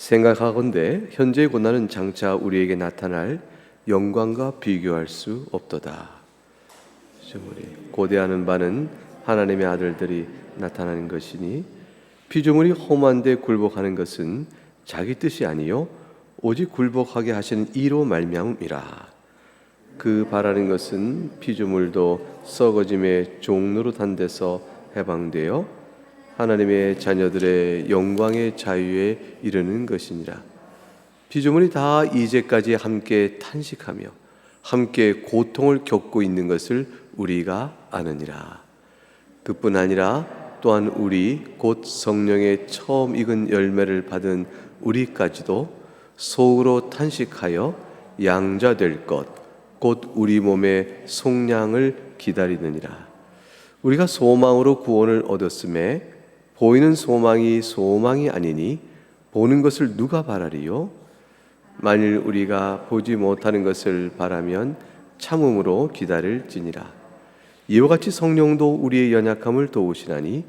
생각하건대 현재의 고난은 장차 우리에게 나타날 영광과 비교할 수 없도다. 피조물이 고대하는 바는 하나님의 아들들이 나타나는 것이니 피조물이 험한데 굴복하는 것은 자기 뜻이 아니요 오직 굴복하게 하시는 이로 말미암음이라. 그 바라는 것은 피조물도 썩어짐의 종노릇한 데서 해방되어 하나님의 자녀들의 영광의 자유에 이르는 것이니라. 피조물이 다 이제까지 함께 탄식하며 함께 고통을 겪고 있는 것을 우리가 아느니라. 그뿐 아니라 또한 우리 곧 성령의 처음 익은 열매를 받은 우리까지도 속으로 탄식하여 양자될 것 곧 우리 몸의 속량을 기다리느니라. 우리가 소망으로 구원을 얻었음에 보이는 소망이 소망이 아니니 보는 것을 누가 바라리요? 만일 우리가 보지 못하는 것을 바라면 참음으로 기다릴지니라. 이와 같이 성령도 우리의 연약함을 도우시나니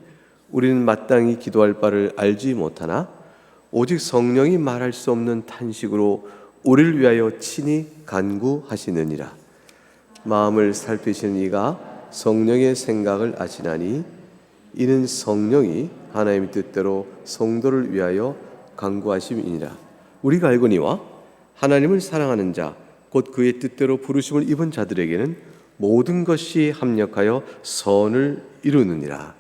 우리는 마땅히 기도할 바를 알지 못하나 오직 성령이 말할 수 없는 탄식으로 우리를 위하여 친히 간구하시느니라. 마음을 살피시는 이가 성령의 생각을 아시나니 이는 성령이 하나님의 뜻대로 성도를 위하여 간구하심이니라. 우리가 알거니와 하나님을 사랑하는 자 곧 그의 뜻대로 부르심을 입은 자들에게는 모든 것이 합력하여 선을 이루느니라.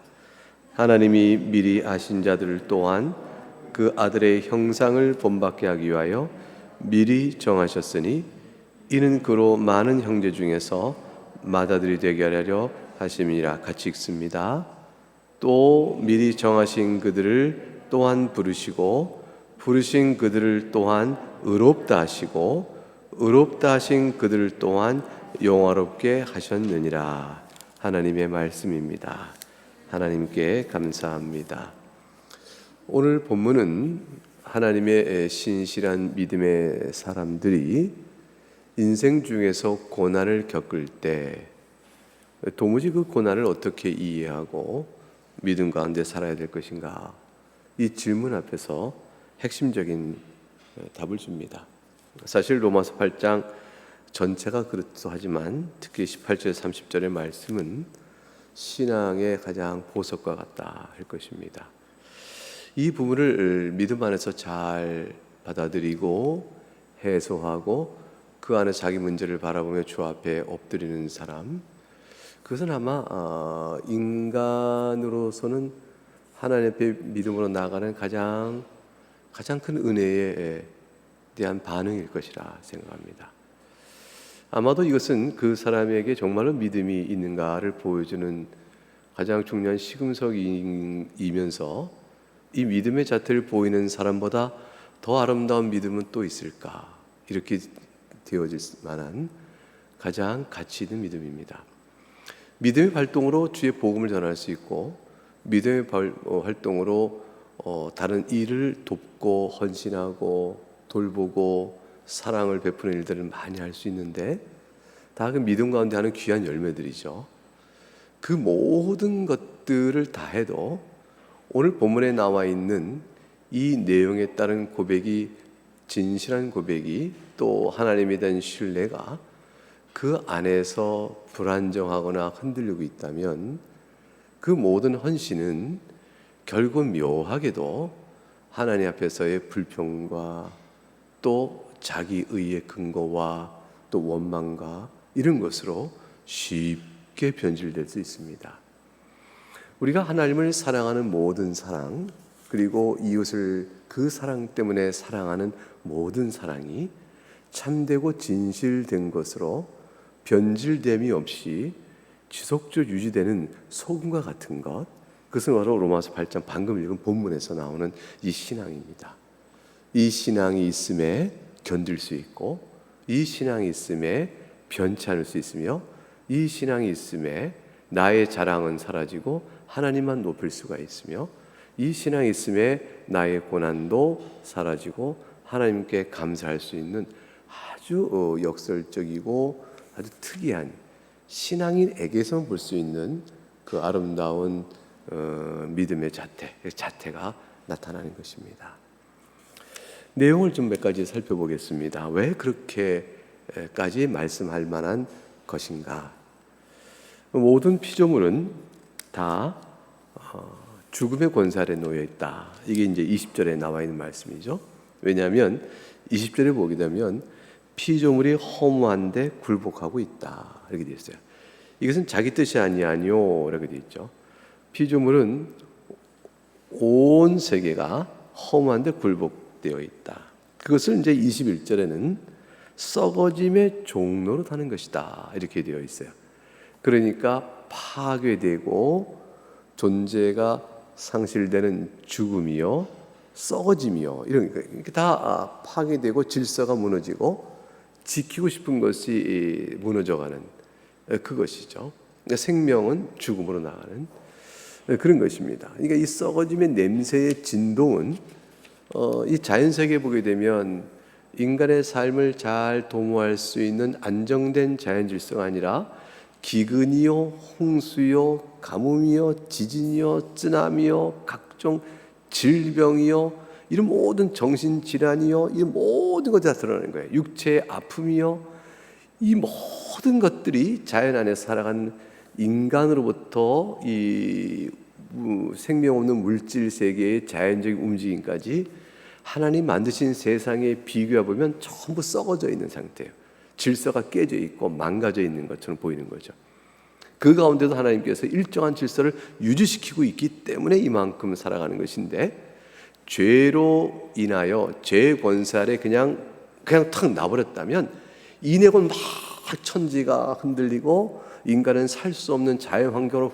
하나님이 미리 아신 자들 또한 그 아들의 형상을 본받게 하기 위하여 미리 정하셨으니 이는 그로 많은 형제 중에서 맏아들이 되게 하려 하심이라. 같이 읽습니다. 또 미리 정하신 그들을 또한 부르시고 부르신 그들을 또한 의롭다 하시고 의롭다 하신 그들을 또한 영화롭게 하셨느니라. 하나님의 말씀입니다. 하나님께 감사합니다. 오늘 본문은 하나님의 신실한 믿음의 사람들이 인생 중에서 고난을 겪을 때 도무지 그 고난을 어떻게 이해하고 믿음 가운데 살아야 될 것인가, 이 질문 앞에서 핵심적인 답을 줍니다. 사실 로마서 8장 전체가 그렇기도 하지만 특히 18절 30절의 말씀은 신앙의 가장 보석과 같다 할 것입니다. 이 부분을 믿음 안에서 잘 받아들이고 해소하고 그 안에 자기 문제를 바라보며 주 앞에 엎드리는 사람, 그것은 아마 인간으로서는 하나님 앞에 믿음으로 나아가는 가장 큰 은혜에 대한 반응일 것이라 생각합니다. 아마도 이것은 그 사람에게 정말로 믿음이 있는가를 보여주는 가장 중요한 시금석이면서 이 믿음의 자태를 보이는 사람보다 더 아름다운 믿음은 또 있을까, 이렇게 되어질 만한 가장 가치 있는 믿음입니다. 믿음의 활동으로 주의 복음을 전할 수 있고 믿음의 활동으로 다른 일을 돕고 헌신하고 돌보고 사랑을 베푸는 일들을 많이 할 수 있는데 다 그 믿음 가운데 하는 귀한 열매들이죠. 그 모든 것들을 다 해도 오늘 본문에 나와 있는 이 내용에 따른 고백이, 진실한 고백이, 또 하나님에 대한 신뢰가 그 안에서 불안정하거나 흔들리고 있다면 그 모든 헌신은 결국 묘하게도 하나님 앞에서의 불평과 또 자기의의 근거와 또 원망과 이런 것으로 쉽게 변질될 수 있습니다. 우리가 하나님을 사랑하는 모든 사랑, 그리고 이웃을 그 사랑 때문에 사랑하는 모든 사랑이 참되고 진실된 것으로 변질됨이 없이 지속적으로 유지되는 소금과 같은 것, 그것은 바로 로마서 8장 방금 읽은 본문에서 나오는 이 신앙입니다. 이 신앙이 있음에 견딜 수 있고, 이 신앙이 있음에 변치 않을 수 있으며, 이 신앙이 있음에 나의 자랑은 사라지고 하나님만 높일 수가 있으며, 이 신앙이 있음에 나의 고난도 사라지고 하나님께 감사할 수 있는 아주 역설적이고 아주 특이한 신앙인에게서 볼 수 있는 그 아름다운 믿음의 자태가 나타나는 것입니다. 내용을 좀 몇 가지 살펴보겠습니다. 왜 그렇게까지 말씀할 만한 것인가? 모든 피조물은 다 죽음의 권세 아래 놓여 있다. 이게 이제 20절에 나와 있는 말씀이죠. 왜냐하면 20절에 보게 되면 피조물이 허무한데 굴복하고 있다 이렇게 되어 있어요. 이것은 자기 뜻이 아니요 이렇게 되어 있죠. 피조물은 온 세계가 허무한데 굴복되어 있다. 그것을 이제 21절에는 썩어짐의 종로로 타는 것이다 이렇게 되어 있어요. 그러니까 파괴되고 존재가 상실되는 죽음이요, 썩어짐이요, 이런 게 다 파괴되고 질서가 무너지고 지키고 싶은 것이 무너져가는 그것이죠. 그러니까 생명은 죽음으로 나가는 그런 것입니다. 그러니까 이 썩어짐의 냄새의 진동은 이 자연 세계에 보게 되면 인간의 삶을 잘 도모할 수 있는 안정된 자연 질서가 아니라 기근이요, 홍수요, 가뭄이요, 지진이요, 쓰나미요, 각종 질병이요, 이런 모든 정신질환이요, 이 모든 것이 다 드러나는 거예요. 육체의 아픔이요, 이 모든 것들이 자연 안에서 살아가는 인간으로부터 이 생명 없는 물질 세계의 자연적인 움직임까지 하나님 만드신 세상에 비교해 보면 전부 썩어져 있는 상태예요. 질서가 깨져 있고 망가져 있는 것처럼 보이는 거죠. 그 가운데도 하나님께서 일정한 질서를 유지시키고 있기 때문에 이만큼 살아가는 것인데, 죄로 인하여 죄 권세 아래 그냥 탁 놔버렸다면 이내곤 막 천지가 흔들리고 인간은 살 수 없는 자연 환경으로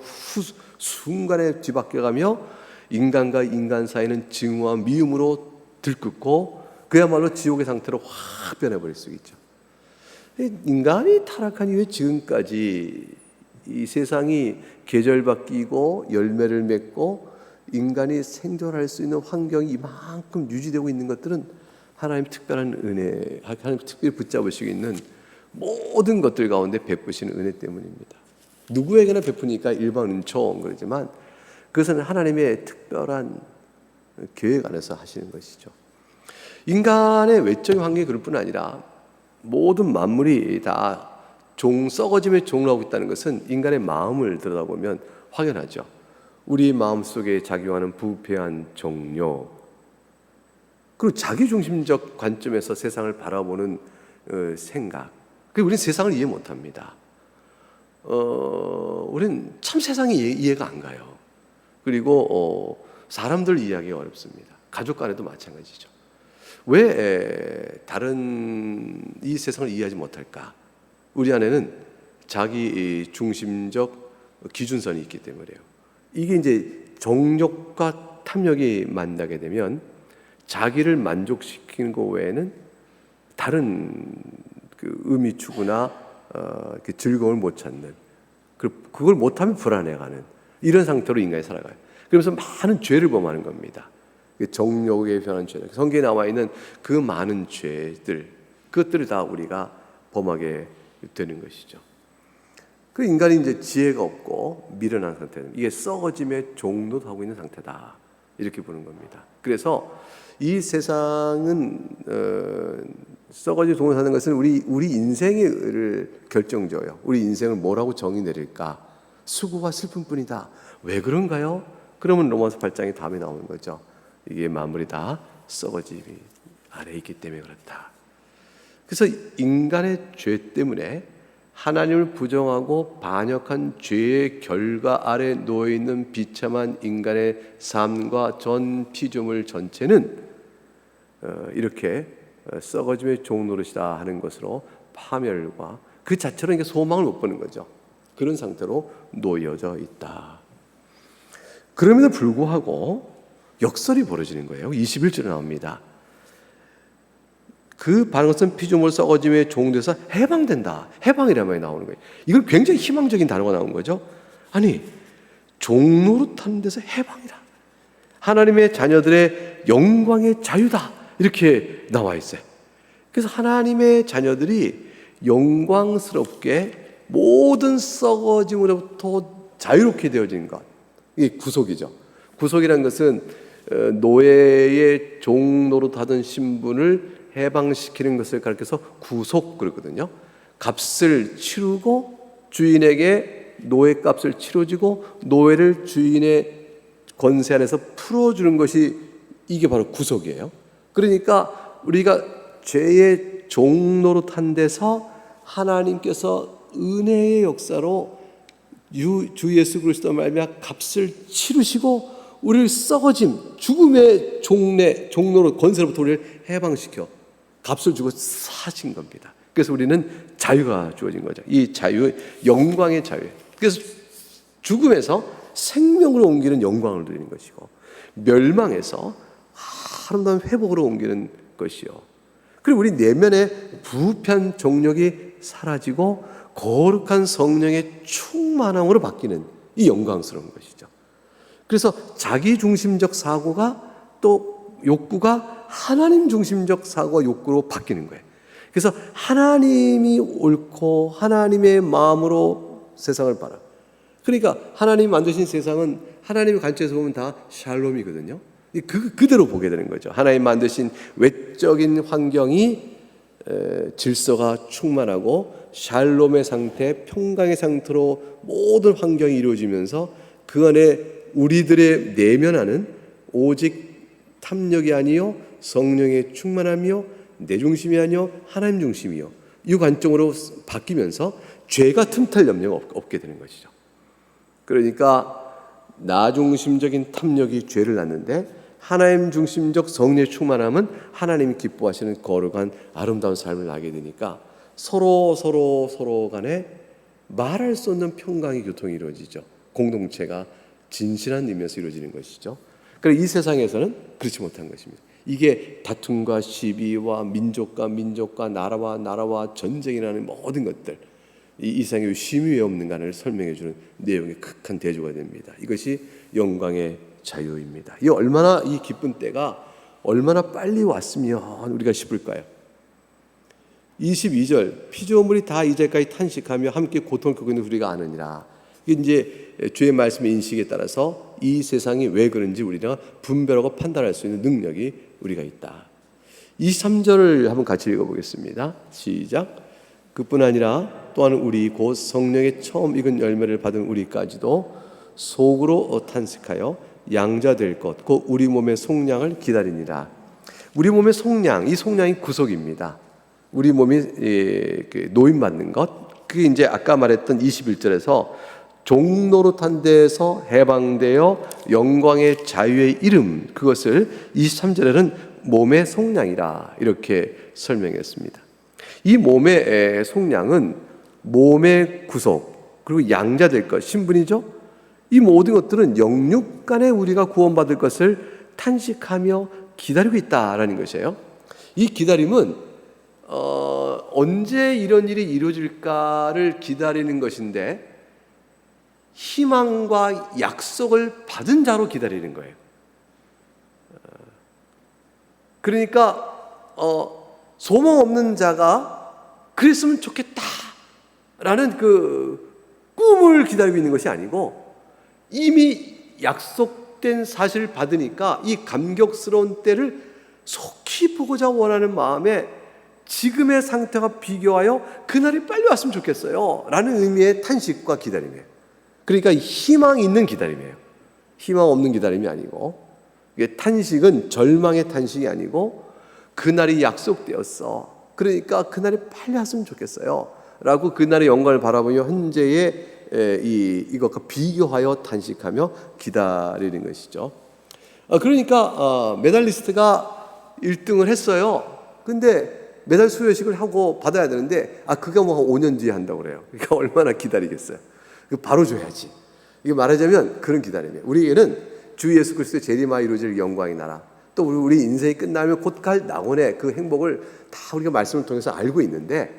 순간에 뒤바뀌어가며 인간과 인간 사이는 증오와 미움으로 들끓고 그야말로 지옥의 상태로 확 변해버릴 수 있죠. 인간이 타락한 이후에 지금까지 이 세상이 계절 바뀌고 열매를 맺고 인간이 생존할 수 있는 환경이 이만큼 유지되고 있는 것들은 하나님 특별한 은혜, 하나님 특별히 붙잡으시고 있는 모든 것들 가운데 베푸시는 은혜 때문입니다. 누구에게나 베푸니까 일반 은총 그러지만 그것은 하나님의 특별한 계획 안에서 하시는 것이죠. 인간의 외적인 환경이 그럴 뿐 아니라 모든 만물이 다 썩어짐의 종로 하고 있다는 것은 인간의 마음을 들여다보면 확연하죠. 우리 마음속에 작용하는 부패한 종료, 그리고 자기중심적 관점에서 세상을 바라보는 생각, 그리고 우리는 세상을 이해 못합니다. 우리는 참 세상이 이해가 안 가요. 그리고 사람들 이해하기가 어렵습니다. 가족 간에도 마찬가지죠. 왜 다른 이 세상을 이해하지 못할까? 우리 안에는 자기 중심적 기준선이 있기 때문에요. 이게 이제 정욕과 탐욕이 만나게 되면 자기를 만족시키는 것 외에는 다른 그 의미 추구나 그 즐거움을 못 찾는, 그걸 못하면 불안해가는 이런 상태로 인간이 살아가요. 그러면서 많은 죄를 범하는 겁니다. 정욕에 변한 죄, 성경에 나와 있는 그 많은 죄들, 그것들을 다 우리가 범하게 되는 것이죠. 그 인간이 이제 지혜가 없고 미련한 상태, 이게 썩어짐의 종로도 하고 있는 상태다 이렇게 보는 겁니다. 그래서 이 세상은 썩어질 종로 사는 것은 우리 인생을 결정져요. 우리 인생을 뭐라고 정의 내릴까? 수고와 슬픔뿐이다. 왜 그런가요? 그러면 로마서 8장에 답이 나오는 거죠. 이게 만물이 다 썩어짐이 아래 있기 때문에 그렇다. 그래서 인간의 죄 때문에 하나님을 부정하고 반역한 죄의 결과 아래 놓여있는 비참한 인간의 삶과 전 피조물 전체는 이렇게 썩어짐의 종노릇이다 하는 것으로 파멸과 그 자체로 이게 소망을 못 보는 거죠. 그런 상태로 놓여져 있다. 그럼에도 불구하고 역설이 벌어지는 거예요. 21절에 나옵니다. 그 반응성 피조물 썩어짐의 종돼서 해방된다. 해방이라는 말이 나오는 거예요. 이건 굉장히 희망적인 단어가 나온 거죠. 아니, 종노릇하는 데서 해방이다. 하나님의 자녀들의 영광의 자유다. 이렇게 나와 있어요. 그래서 하나님의 자녀들이 영광스럽게 모든 썩어짐으로부터 자유롭게 되어진 것, 이게 구속이죠. 구속이라는 것은 노예의 종 노릇하던 신분을 해방시키는 것을 가르쳐서 구속 그러거든요. 값을 치르고 주인에게 노예값을 치러주고 노예를 주인의 권세 안에서 풀어주는 것이 이게 바로 구속이에요. 그러니까 우리가 죄의 종 노릇한 데서 하나님께서 은혜의 역사로 주 예수 그리스도 말미암아 값을 치르시고 우리를 썩어짐 죽음의 종노릇 권세로부터 우리를 해방시켜 값을 주고 사신 겁니다. 그래서 우리는 자유가 주어진 거죠. 이 자유, 영광의 자유. 그래서 죽음에서 생명으로 옮기는 영광을 누리는 것이고 멸망에서 아름다운 회복으로 옮기는 것이요. 그리고 우리 내면의 부패한 정욕이 사라지고 거룩한 성령의 충만함으로 바뀌는 이 영광스러운 것이죠. 그래서 자기 중심적 사고가 또 욕구가 하나님 중심적 사고와 욕구로 바뀌는 거예요. 그래서 하나님이 옳고 하나님의 마음으로 세상을 바라. 그러니까 하나님이 만드신 세상은 하나님의 관점에서 보면 다 샬롬이거든요. 그대로 보게 되는 거죠. 하나님 만드신 외적인 환경이 질서가 충만하고 샬롬의 상태, 평강의 상태로 모든 환경이 이루어지면서 그 안에 우리들의 내면하는 오직 탐욕이 아니요 성령의 충만함이요 내 중심이 아니요 하나님 중심이요 이 관점으로 바뀌면서 죄가 틈탈 염려가 없게 되는 것이죠. 그러니까 나 중심적인 탐욕이 죄를 낳는데 하나님 중심적 성령의 충만함은 하나님이 기뻐하시는 거룩한 아름다운 삶을 나게 되니까 서로 간에 말할 수 없는 평강의 교통이 이루어지죠. 공동체가 진실한 의미에서 이루어지는 것이죠. 그래서 이 세상에서는 그렇지 못한 것입니다. 이게 다툼과 시비와 민족과 나라와 전쟁이라는 모든 것들 이 세상에 쉼이 왜 없는가를 설명해 주는 내용의 극한 대조가 됩니다. 이것이 영광의 자유입니다. 이 얼마나 이 기쁜 때가 얼마나 빨리 왔으면 우리가 싶을까요? 22절 피조물이 다 이제까지 탄식하며 함께 고통을 겪고 있는 우리가 아느니라. 이게 이제 주의 말씀의 인식에 따라서 이 세상이 왜 그런지 우리가 분별하고 판단할 수 있는 능력이 우리가 있다. 23절을 한번 같이 읽어보겠습니다. 시작. 그뿐 아니라 또한 우리 곧 성령의 처음 익은 열매를 받은 우리까지도 속으로 탄식하여 양자될 것 곧 우리 몸의 속량을 기다리니라. 우리 몸의 속량, 이 속량이 구속입니다. 우리 몸이 노임받는 것, 그게 이제 아까 말했던 21절에서 종노릇한 데에서 해방되어 영광의 자유의 이름, 그것을 23절에는 몸의 속량이라 이렇게 설명했습니다. 이 몸의 속량은 몸의 구속 그리고 양자될 것, 신분이죠. 이 모든 것들은 영육 간에 우리가 구원받을 것을 탄식하며 기다리고 있다라는 것이에요. 이 기다림은 언제 이런 일이 이루어질까를 기다리는 것인데 희망과 약속을 받은 자로 기다리는 거예요. 그러니까 소망 없는 자가 그랬으면 좋겠다라는 그 꿈을 기다리고 있는 것이 아니고 이미 약속된 사실을 받으니까 이 감격스러운 때를 속히 보고자 원하는 마음에 지금의 상태와 비교하여 그날이 빨리 왔으면 좋겠어요 라는 의미의 탄식과 기다림이에요. 그러니까 희망 있는 기다림이에요. 희망 없는 기다림이 아니고, 탄식은 절망의 탄식이 아니고 그날이 약속되었어. 그러니까 그날이 빨리 왔으면 좋겠어요 라고 그날의 영광을 바라보며 현재의 이것과 비교하여 탄식하며 기다리는 것이죠. 그러니까 메달리스트가 1등을 했어요. 근데 메달 수여식을 하고 받아야 되는데 그게 뭐 한 5년 뒤에 한다고 그래요. 그러니까 얼마나 기다리겠어요. 바로 줘야지. 이게 말하자면 그런 기다림이에요. 우리에게는 주 예수 그리스도의 재림하여 이루어질 영광의 나라, 또 우리 인생이 끝나면 곧 갈 낙원의 그 행복을 다 우리가 말씀을 통해서 알고 있는데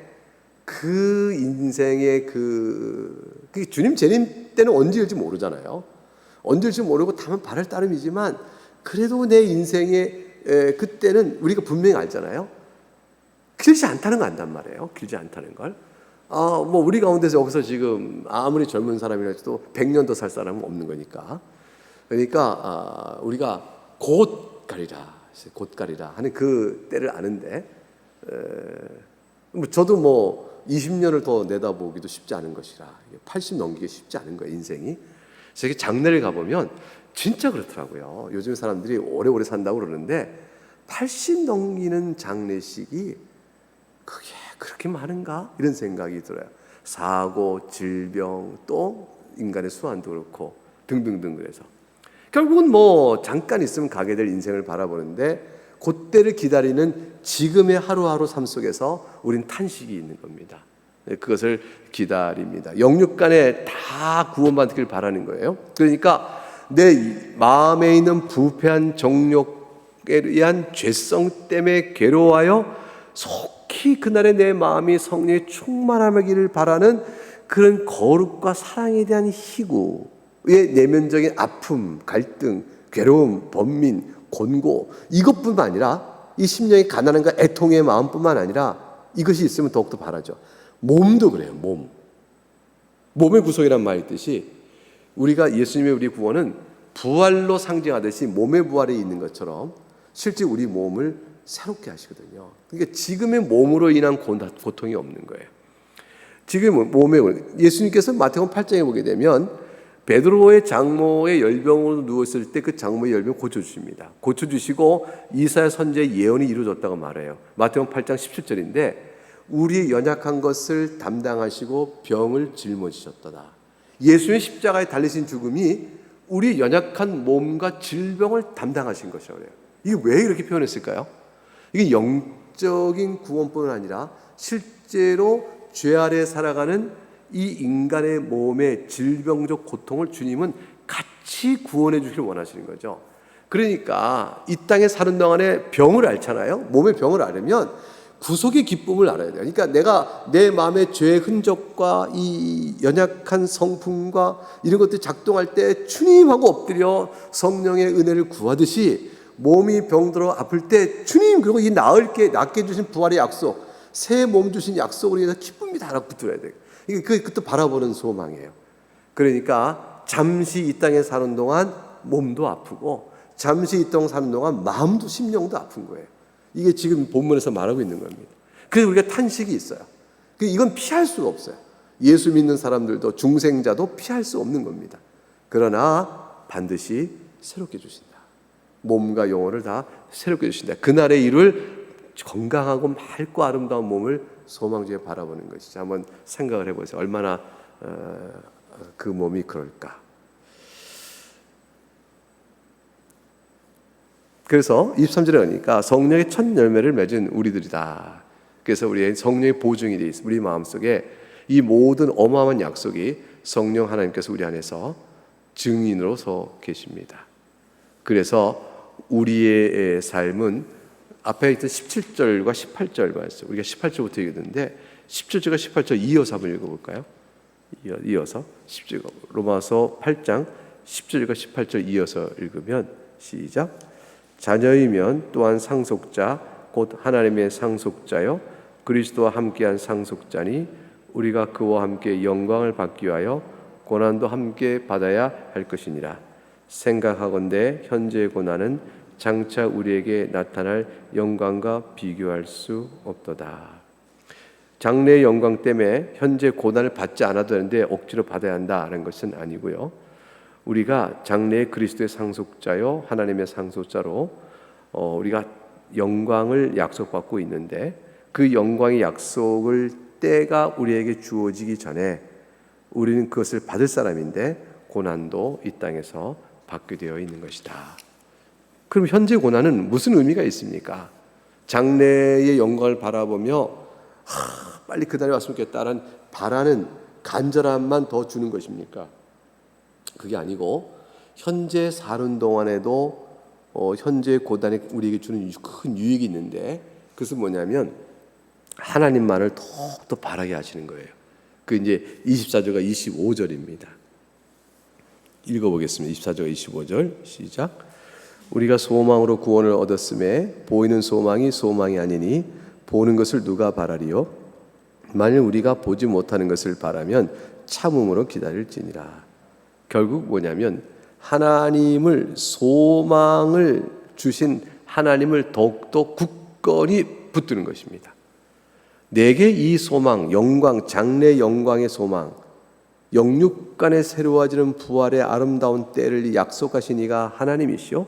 그 인생의 그게 주님 재림 때는 언제일지 모르잖아요. 언제일지 모르고 다만 바랄 따름이지만 그래도 내 인생의 그때는 우리가 분명히 알잖아요. 길지 않다는 거 안단 말이에요. 길지 않다는 걸. 뭐 우리 가운데서 여기서 지금 아무리 젊은 사람이라도 100년 더 살 사람은 없는 거니까. 그러니까 우리가 곧 가리라, 곧 가리라 하는 그 때를 아는데, 저도 20년을 더 내다보기도 쉽지 않은 것이라 80 넘기기 쉽지 않은 거예요, 인생이. 그래서 장례를 가보면 진짜 그렇더라고요. 요즘 사람들이 오래오래 산다고 그러는데 80 넘기는 장례식이 그게 그렇게 많은가? 이런 생각이 들어요. 사고, 질병, 또 인간의 수완도 그렇고 등등등. 그래서 결국은 잠깐 있으면 가게 될 인생을 바라보는데 그때를 기다리는 지금의 하루하루 삶 속에서 우린 탄식이 있는 겁니다. 그것을 기다립니다. 영육간에 다 구원받기를 바라는 거예요. 그러니까 내 마음에 있는 부패한 정욕에 의한 죄성 때문에 괴로워하여 속히 그날에 내 마음이 성령의 충만하기를 바라는 그런 거룩과 사랑에 대한 희구의 내면적인 아픔, 갈등, 괴로움, 번민, 곤고, 이것뿐만 아니라 이 심령의 가난함과 애통의 마음뿐만 아니라 이것이 있으면 더욱더 바라죠. 몸도 그래요. 몸의 구속이란 말이 있듯이 우리가 예수님의 우리 구원은 부활로 상징하듯이 몸의 부활이 있는 것처럼 실제 우리 몸을 새롭게 하시거든요. 그러니까 지금의 몸으로 인한 고통이 없는 거예요. 지금 몸에, 예수님께서 마태복음 8장에 보게 되면 베드로의 장모의 열병으로 누웠을 때 그 장모의 열병을 고쳐주십니다. 고쳐주시고 이사야 선지의 예언이 이루어졌다고 말해요. 마태복음 8장 17절인데 우리의 연약한 것을 담당하시고 병을 짊어지셨도다. 예수의 십자가에 달리신 죽음이 우리 연약한 몸과 질병을 담당하신 것이라고 해요. 이게 왜 이렇게 표현했을까요? 이게 영적인 구원뿐만 아니라 실제로 죄 아래 살아가는 이 인간의 몸의 질병적 고통을 주님은 같이 구원해 주기를 원하시는 거죠. 그러니까 이 땅에 사는 동안에 병을 앓잖아요. 몸의 병을 앓으면 구속의 기쁨을 알아야 돼요. 그러니까 내가 내 마음의 죄의 흔적과 이 연약한 성품과 이런 것들이 작동할 때 주님하고 엎드려 성령의 은혜를 구하듯이 몸이 병들어 아플 때 주님, 그리고 이 낫게 주신 부활의 약속, 새 몸 주신 약속으로 인해서 기쁨이 달아붙어야 돼요. 이게 그것도 바라보는 소망이에요. 그러니까 잠시 이 땅에 사는 동안 몸도 아프고 잠시 이 땅에 사는 동안 마음도 심령도 아픈 거예요. 이게 지금 본문에서 말하고 있는 겁니다. 그래서 우리가 탄식이 있어요. 이건 피할 수가 없어요. 예수 믿는 사람들도 중생자도 피할 수 없는 겁니다. 그러나 반드시 새롭게 주신다. 몸과 영혼을 다 새롭게 주신다. 그날의 일을 건강하고 맑고 아름다운 몸을 소망주에 바라보는 것이죠. 한번 생각을 해보세요. 얼마나 그 몸이 그럴까. 그래서 23절에 보니까 성령의 첫 열매를 맺은 우리들이다. 그래서 우리의 성령의 보증이 되어 있습니다. 우리 마음속에 이 모든 어마어마한 약속이 성령 하나님께서 우리 안에서 증인으로 서 계십니다. 그래서 우리의 삶은 앞에 있던 17절과 18절 말씀, 우리가 18절부터 읽었는데 17절과 18절 이어서 한번 읽어볼까요? 이어서 10절, 로마서 8장 10절과 18절 이어서 읽으면 시작. 자녀이면 또한 상속자 곧 하나님의 상속자요 그리스도와 함께한 상속자니 우리가 그와 함께 영광을 받기 위하여 고난도 함께 받아야 할 것이니라. 생각하건대 현재의 고난은 장차 우리에게 나타날 영광과 비교할 수 없도다. 장래의 영광 때문에 현재 고난을 받지 않아도 되는데 억지로 받아야 한다는 것은 아니고요. 우리가 장래의 그리스도의 상속자요 하나님의 상속자로 우리가 영광을 약속받고 있는데 그 영광의 약속을 때가 우리에게 주어지기 전에 우리는 그것을 받을 사람인데 고난도 이 땅에서 받게 되어 있는 것이다. 그럼 현재 고난은 무슨 의미가 있습니까? 장래의 영광을 바라보며 빨리 그날이 왔으면 좋겠다는 바라는 간절함만 더 주는 것입니까? 그게 아니고 현재 사는 동안에도 현재 고난이 우리에게 주는 큰 유익이 있는데 그것은 뭐냐면 하나님만을 더욱더 바라게 하시는 거예요. 그 이제 24절과 25절입니다. 읽어보겠습니다. 24절과 25절 시작. 우리가 소망으로 구원을 얻었음에 보이는 소망이 소망이 아니니 보는 것을 누가 바라리요? 만일 우리가 보지 못하는 것을 바라면 참음으로 기다릴지니라. 결국 뭐냐면 하나님을, 소망을 주신 하나님을 더욱더 굳건히 붙드는 것입니다. 내게 이 소망, 영광, 장래 영광의 소망, 영육간에 새로워지는 부활의 아름다운 때를 약속하신 이가 하나님이시오.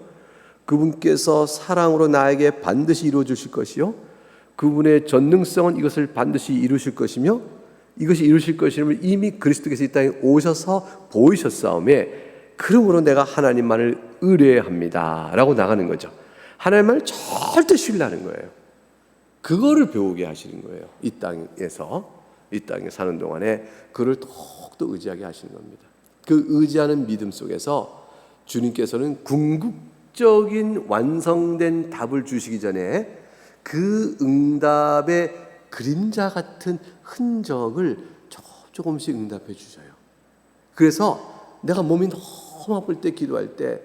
그분께서 사랑으로 나에게 반드시 이루어 주실 것이요, 그분의 전능성은 이것을 반드시 이루실 것이며, 이것이 이루실 것임을 이미 그리스도께서 이 땅에 오셔서 보이셨사오매, 그러므로 내가 하나님만을 의뢰해야 합니다 라고 나가는 거죠. 하나님만을 절대 신뢰하는 거예요. 그거를 배우게 하시는 거예요. 이 땅에 사는 동안에 그를 더욱더 의지하게 하시는 겁니다. 그 의지하는 믿음 속에서 주님께서는 궁극적인 완성된 답을 주시기 전에 그 응답의 그림자 같은 흔적을 조금씩 응답해 주셔요. 그래서 내가 몸이 너무 아플 때, 기도할 때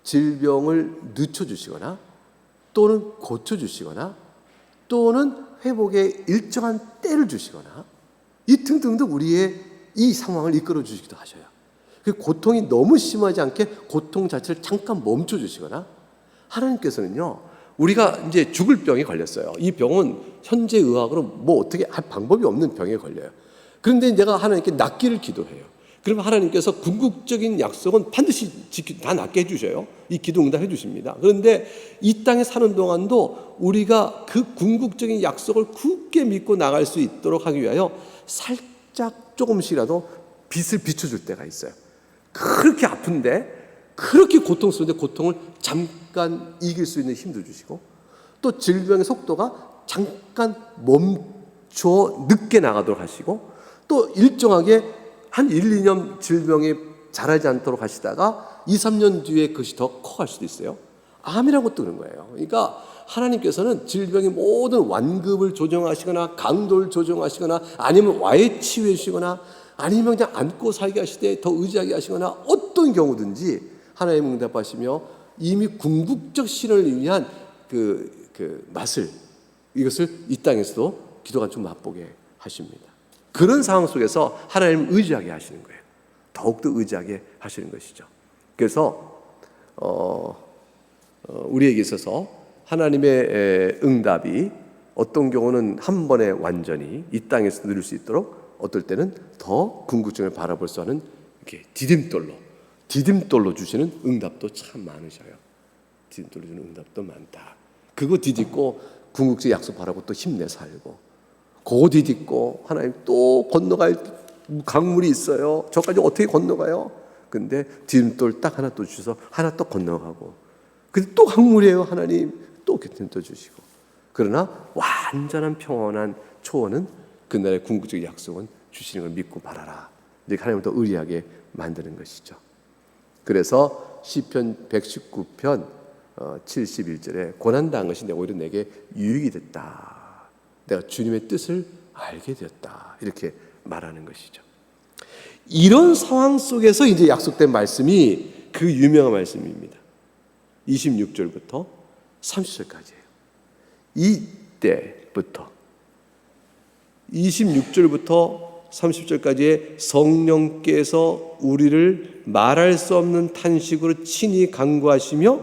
질병을 늦춰주시거나 또는 고쳐주시거나 또는 회복의 일정한 때를 주시거나 이 등등등 우리의 이 상황을 이끌어 주시기도 하셔요. 그 고통이 너무 심하지 않게 고통 자체를 잠깐 멈춰 주시거나, 하나님께서는요, 우리가 이제 죽을 병이 걸렸어요. 이 병은 현재 의학으로 뭐 어떻게 할 방법이 없는 병에 걸려요. 그런데 내가 하나님께 낫기를 기도해요. 그러면 하나님께서 궁극적인 약속은 반드시 다 낫게 해주셔요. 이 기도 응답해 주십니다. 그런데 이 땅에 사는 동안도 우리가 그 궁극적인 약속을 굳게 믿고 나갈 수 있도록 하기 위하여 살짝 조금씩이라도 빛을 비춰줄 때가 있어요. 그렇게 아픈데, 그렇게 고통스러운데 고통을 잠깐 이길 수 있는 힘도 주시고, 또 질병의 속도가 잠깐 멈춰 늦게 나가도록 하시고, 또 일정하게 한 1, 2년 질병이 자라지 않도록 하시다가 2, 3년 뒤에 그것이 더 커갈 수도 있어요. 암이라는 것도 그런 거예요. 그러니까 하나님께서는 질병의 모든 완급을 조정하시거나 강도를 조정하시거나 아니면 와해 치유해 주시거나 아니면 그냥 안고 살게 하시되 더 의지하게 하시거나 어떤 경우든지 하나님 응답하시며 이미 궁극적 신을 위한 그 맛을, 이것을 이 땅에서도 기도가 좀 맛보게 하십니다. 그런 상황 속에서 하나님을 의지하게 하시는 거예요. 더욱더 의지하게 하시는 것이죠. 그래서 우리에게 있어서 하나님의 응답이 어떤 경우는 한 번에 완전히 이 땅에서 누릴 수 있도록, 어떨 때는 더 궁극적으로 바라볼 수 있는 이렇게 디딤돌로 주시는 응답도 참 많으셔요. 디딤돌로 주는 응답도 많다. 그거 디딛고 궁극적 약속 바라고 또 힘내 살고, 그거 디딛고 하나님 또 건너갈 강물이 있어요. 저까지 어떻게 건너가요? 근데 디딤돌 딱 하나 또 주셔서 하나 또 건너가고, 근데 또 강물이에요. 하나님 또 디딤돌 주시고. 그러나 완전한 평온한 초원은 그날의 궁극적 약속은 주시는 걸 믿고 바라라. 이렇게 하나님을 더 의리하게 만드는 것이죠. 그래서 시편 119편 71절에 고난당한 것이 오히려 내게 유익이 됐다. 내가 주님의 뜻을 알게 되었다. 이렇게 말하는 것이죠. 이런 상황 속에서 이제 약속된 말씀이 그 유명한 말씀입니다. 26절부터 30절까지예요. 이때부터 26절부터 30절까지의 성령께서 우리를 말할 수 없는 탄식으로 친히 간구하시며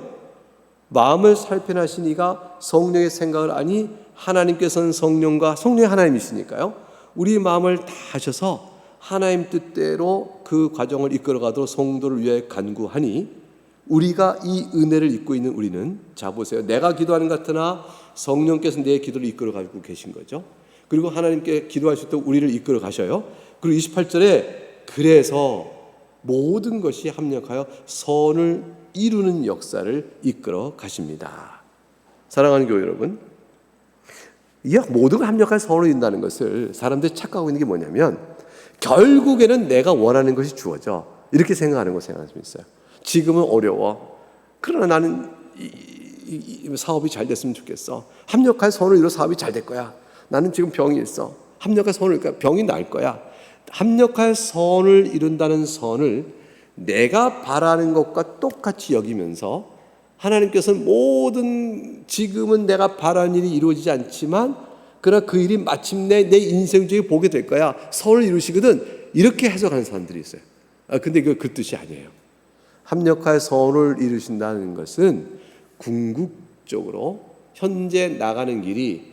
마음을 살펴나신 이가 성령의 생각을 아니, 하나님께서는 성령이 하나님이시니까요, 우리 마음을 다 하셔서 하나님 뜻대로 그 과정을 이끌어가도록 성도를 위해 간구하니, 우리가 이 은혜를 입고 있는 우리는, 자 보세요, 내가 기도하는 것 같으나 성령께서 내 기도를 이끌어가고 계신 거죠. 그리고 하나님께 기도하실 때 우리를 이끌어 가셔요. 그리고 28절에 그래서 모든 것이 합력하여 선을 이루는 역사를 이끌어 가십니다. 사랑하는 교회 여러분, 이 모두가 합력할 선을 이룬다는 것을 사람들이 착각하고 있는 게 뭐냐면, 결국에는 내가 원하는 것이 주어져, 이렇게 생각하는 거 생각할 수 있어요. 지금은 어려워. 그러나 나는 이 사업이 잘 됐으면 좋겠어. 합력할 선을 이루어 사업이 잘 될 거야. 나는 지금 병이 있어. 합력할 선을 이루니까 병이 날 거야. 합력할 선을 이룬다는 선을 내가 바라는 것과 똑같이 여기면서, 하나님께서는 모든 지금은 내가 바라는 일이 이루어지지 않지만 그러나 그 일이 마침내 내 인생 중에 보게 될 거야. 선을 이루시거든. 이렇게 해석하는 사람들이 있어요. 근데 그 뜻이 아니에요. 합력하여 선을 이루신다는 것은 궁극적으로 현재 나가는 길이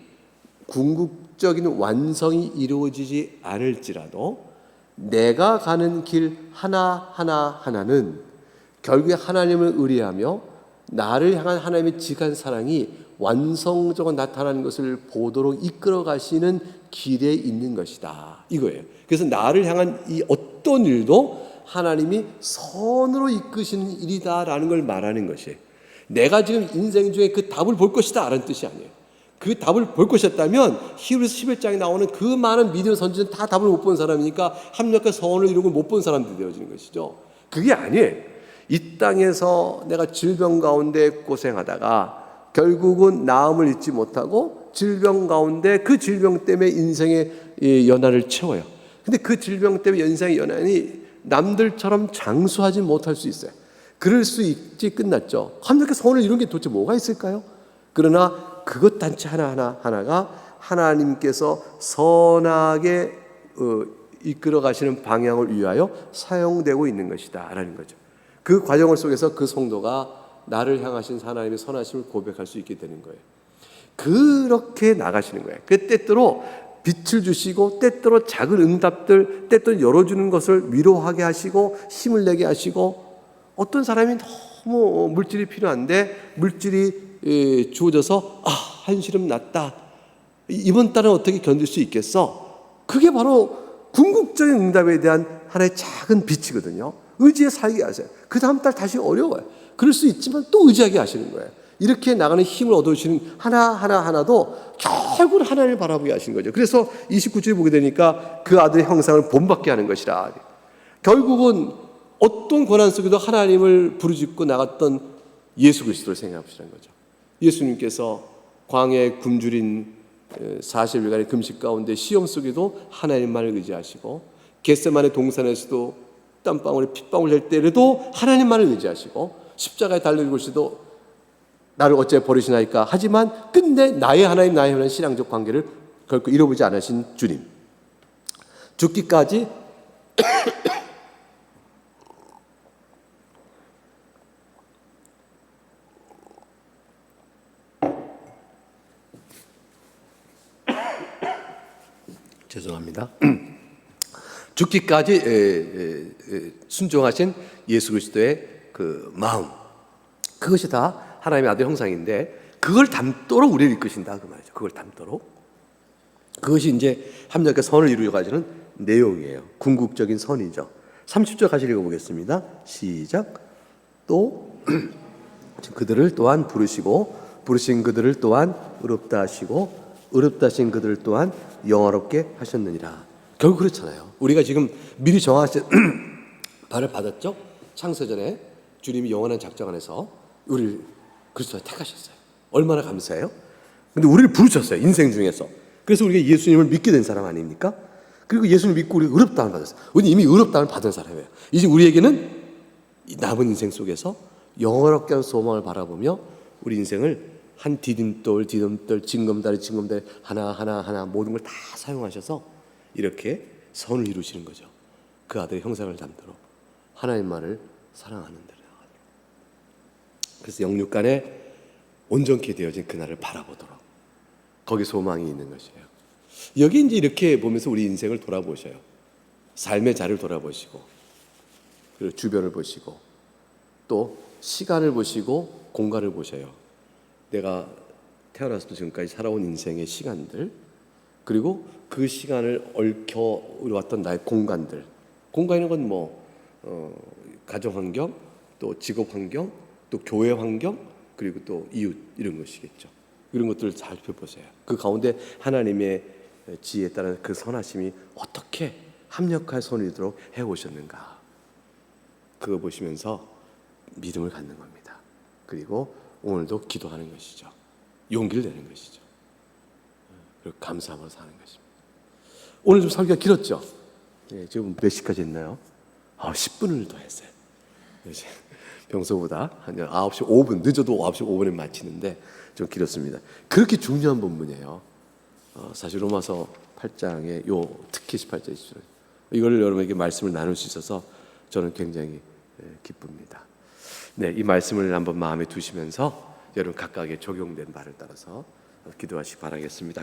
궁극적인 완성이 이루어지지 않을지라도 내가 가는 길 하나하나는 결국에 하나님을 의뢰하며 나를 향한 하나님의 지극한 사랑이 완성적으로 나타나는 것을 보도록 이끌어 가시는 길에 있는 것이다, 이거예요. 그래서 나를 향한 이 어떤 일도 하나님이 선으로 이끄시는 일이다라는 걸 말하는 것이에요. 내가 지금 인생 중에 그 답을 볼 것이다 라는 뜻이 아니에요. 그 답을 볼 것이었다면 히브리서 11장에 나오는 그 많은 믿음의 선지자는 다 답을 못 본 사람이니까 합력과 선을 이루고 못 본 사람들이 되어지는 것이죠. 그게 아니에요. 이 땅에서 내가 질병 가운데 고생하다가 결국은 나음을 잊지 못하고 질병 가운데 그 질병 때문에 인생의 연한을 채워요. 근데 그 질병 때문에 인생의 연한이 남들처럼 장수하지 못할 수 있어요. 그럴 수 있지 끝났죠. 합력과 선을 이룬 게 도대체 뭐가 있을까요? 그러나 그것 단체 하나가 하나님께서 선하게 이끌어 가시는 방향을 위하여 사용되고 있는 것이다 라는 거죠. 그 과정을 속에서 그 성도가 나를 향하신 하나님의 선하심을 고백할 수 있게 되는 거예요. 그렇게 나가시는 거예요. 그 때때로 빛을 주시고 때때로 작은 응답들 때때로 열어주는 것을 위로하게 하시고 힘을 내게 하시고, 어떤 사람이 너무 물질이 필요한데 물질이 주어져서 한시름 났다, 이번 달은 어떻게 견딜 수 있겠어? 그게 바로 궁극적인 응답에 대한 하나의 작은 빛이거든요. 의지에 살게 하세요. 그 다음 달 다시 어려워요. 그럴 수 있지만 또 의지하게 하시는 거예요. 이렇게 나가는 힘을 얻어주시는 하나도 결국은 하나님을 바라보게 하신 거죠. 그래서 29절에 보게 되니까 그 아들의 형상을 본받게 하는 것이라. 결국은 어떤 고난 속에도 하나님을 부르짖고 나갔던 예수 그리스도를 생각해 보시는 거죠. 예수님께서 광야에 굶주린 40일간의 금식 가운데 시험 속에도 하나님만을 의지하시고, 겟세마네 동산에서도 땀방울에 핏방울 낼 때에도 하나님만을 의지하시고, 십자가에 달려 곳에도 나를 어째 버리시나이까 하지만 끝내 나의 하나님 신앙적 관계를 결코 잃어보지 않으신 주님, 죽기까지 죄송합니다. 죽기까지 순종하신 예수 그리스도의 그 마음, 그것이 다 하나님의 아들 형상인데 그걸 담도록 우리를 이끄신다 그 말이죠. 그걸 담도록. 그것이 이제 합력의 선을 이루어 가지는 내용이에요. 궁극적인 선이죠. 30절 같이 읽어보겠습니다. 시작. 또 그들을 또한 부르신 그들을 또한 의롭다 하시고 의롭다 하신 그들을 또한 영화롭게 하셨느니라. 결국 그렇잖아요. 우리가 지금 미리 정하신 발을 받았죠. 창세전에 주님이 영원한 작정 안에서 우리를 그리스도에 택하셨어요. 얼마나 감사해요. 근데 우리를 부르셨어요. 인생 중에서. 그래서 우리가 예수님을 믿게 된 사람 아닙니까? 그리고 예수님을 믿고 우리가 의롭다함을 받았어요. 우리는 이미 의롭다함을 받은 사람이에요. 이제 우리에게는 남은 인생 속에서 영원롭게 하는 소망을 바라보며 우리 인생을 한 디딤돌 징검다리 하나 모든 걸 다 사용하셔서 이렇게 선을 이루시는 거죠. 그 아들의 형상을 담도록 하나님만을 사랑하는 대로 나가도록. 그래서 영육간에 온전케 되어진 그날을 바라보도록 거기 소망이 있는 것이에요. 여기 이제 이렇게 보면서 우리 인생을 돌아보셔요. 삶의 자리를 돌아보시고 그리고 주변을 보시고 또 시간을 보시고 공간을 보셔요. 내가 태어나서부터 지금까지 살아온 인생의 시간들, 그리고 그 시간을 얽혀왔던 나의 공간들. 공간이라는 건 뭐 가정 환경, 또 직업 환경, 또 교회 환경, 그리고 또 이웃, 이런 것이겠죠. 이런 것들을 잘 살펴보세요. 그 가운데 하나님의 지혜에 따른 그 선하심이 어떻게 합력할 손을 이도록 해오셨는가, 그거 보시면서 믿음을 갖는 겁니다. 그리고 오늘도 기도하는 것이죠. 용기를 내는 것이죠. 그리고 감사함으로 사는 것입니다. 오늘 좀 설교가 길었죠? 네, 지금 몇 시까지 했나요? 10분을 더 했어요. 평소보다 한 9시 5분, 늦어도 9시 5분에 마치는데 좀 길었습니다. 그렇게 중요한 본문이에요. 사실 로마서 8장에 특히 18절 이걸 여러분에게 말씀을 나눌 수 있어서 저는 굉장히 기쁩니다. 네, 이 말씀을 한번 마음에 두시면서 여러분 각각의 적용된 바를 따라서 기도하시기 바라겠습니다.